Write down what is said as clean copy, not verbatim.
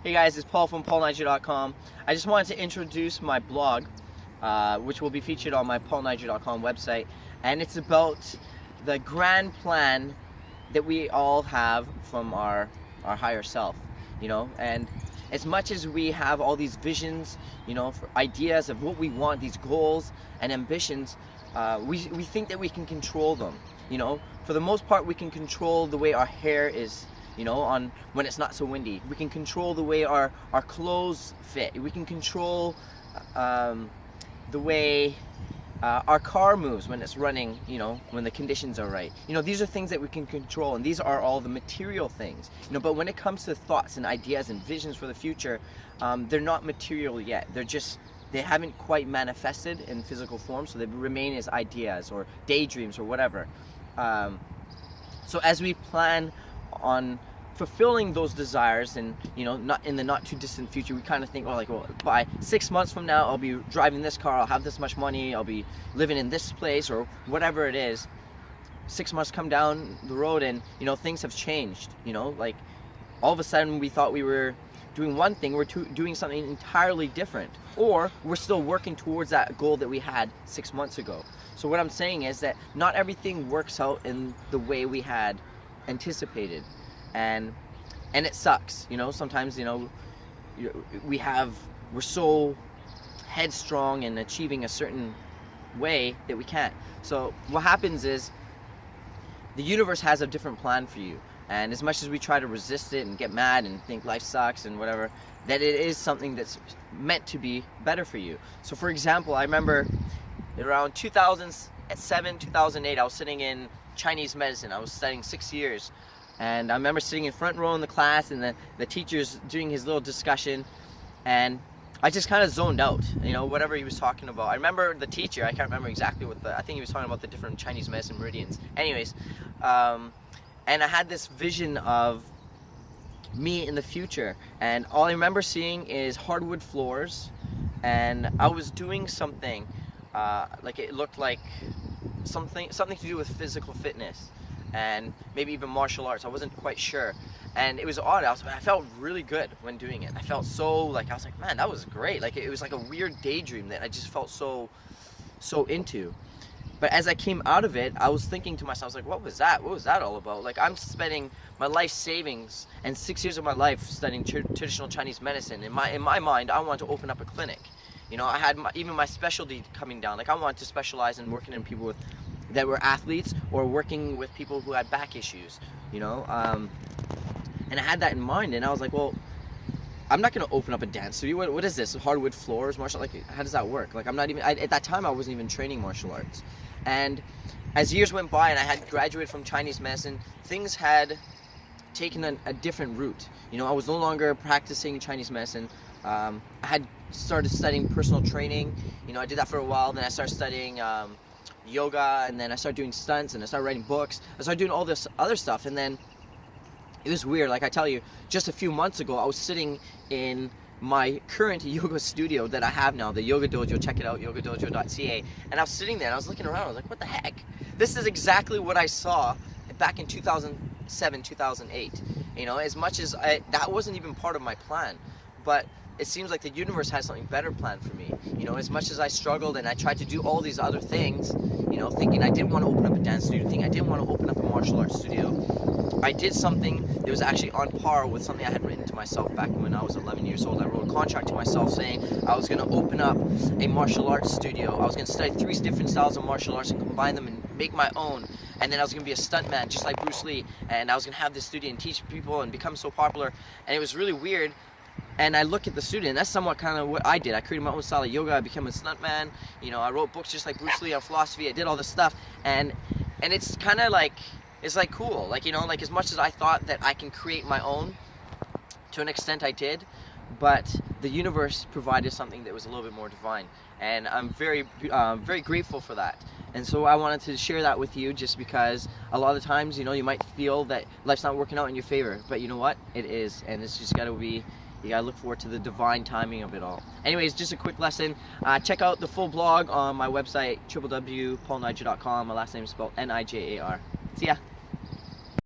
Hey guys, it's Paul from paulniger.com. I just wanted to introduce my blog, which will be featured on my paulniger.com website, and it's about the grand plan that we all have from our higher self, and as much as we have all these visions, for ideas of what we want, these goals and ambitions, we think that we can control them. For the most part, we can control the way our hair is, on when it's not so windy. We can control the way our clothes fit. We can control the way our car moves when it's running, when the conditions are right. These are things that we can control, and these are all the material things. But when it comes to thoughts and ideas and visions for the future, they're not material yet. They haven't quite manifested in physical form, so they remain as ideas or daydreams or whatever. So as we plan on fulfilling those desires, and not in the not too distant future, we kind of think, well, by 6 months from now I'll be driving this car, I'll have this much money, I'll be living in this place, or whatever it is. 6 months come down the road and things have changed. Like all of a sudden we thought we were doing one thing, we're doing something entirely different, or we're still working towards that goal that we had 6 months ago. So what I'm saying is that not everything works out in the way we had anticipated, and it sucks. Sometimes we're so headstrong in achieving a certain way that we can't. So what happens is the universe has a different plan for you, and as much as we try to resist it and get mad and think life sucks and whatever, that it is something that's meant to be better for you. So for example, I remember around 2007, 2008, I was sitting in Chinese medicine. I was studying 6 years. And I remember sitting in front row in the class, and the teacher's doing his little discussion, and I just kind of zoned out, whatever he was talking about. I remember the teacher, I can't remember exactly I think he was talking about the different Chinese medicine meridians. Anyways, and I had this vision of me in the future, and all I remember seeing is hardwood floors, and I was doing something, like it looked like something to do with physical fitness, and maybe even martial arts. I wasn't quite sure, and it was odd. I felt really good when doing it. I felt so I was like, man, that was great. Like it was like a weird daydream that I just felt so into. But as I came out of it, I was thinking to myself, I was like, what was that? What was that all about? Like, I'm spending my life savings and 6 years of my life studying traditional Chinese medicine. In my mind, I wanted to open up a clinic. I had even my specialty coming down. Like, I wanted to specialize in working in people that were athletes, or working with people who had back issues, and I had that in mind, and I was like, well, I'm not going to open up a dance studio. What is this? Hardwood floors, martial, like, how does that work? Like, at that time, I wasn't even training martial arts. And as years went by and I had graduated from Chinese medicine, things had taken a different route. I was no longer practicing Chinese medicine. I had started studying personal training. I did that for a while. Then I started studying yoga, and then I started doing stunts, and I started writing books. I started doing all this other stuff, and then it was weird. Like I tell you, just a few months ago, I was sitting in my current yoga studio that I have now, the Yoga Dojo. Check it out, yogadojo.ca. And I was sitting there, and I was looking around. I was like, what the heck? This is exactly what I saw back in 2007, 2008. As much as that wasn't even part of my plan, but it seems like the universe has something better planned for me. As much as I struggled and I tried to do all these other things, thinking I didn't want to open up a dance studio, thinking I didn't want to open up a martial arts studio, I did something that was actually on par with something I had written to myself back when I was 11 years old. I wrote a contract to myself saying I was going to open up a martial arts studio. I was going to study 3 different styles of martial arts and combine them and make my own. And then I was going to be a stuntman, just like Bruce Lee. And I was going to have this studio and teach people and become so popular. And it was really weird. And I look at the studio, and that's somewhat kind of what I did. I created my own style of yoga. I became a stuntman. I wrote books just like Bruce Lee on philosophy. I did all this stuff. And it's kind of like, it's like cool. Like, like as much as I thought that I can create my own, to an extent I did, but the universe provided something that was a little bit more divine. And I'm very, very grateful for that. And so I wanted to share that with you, just because a lot of the times, you might feel that life's not working out in your favor, but you know what? It is. And it's just got to be, you gotta look forward to the divine timing of it all. Anyways, just a quick lesson. Check out the full blog on my website, www.paulniger.com. My last name is spelled Nijar. See ya.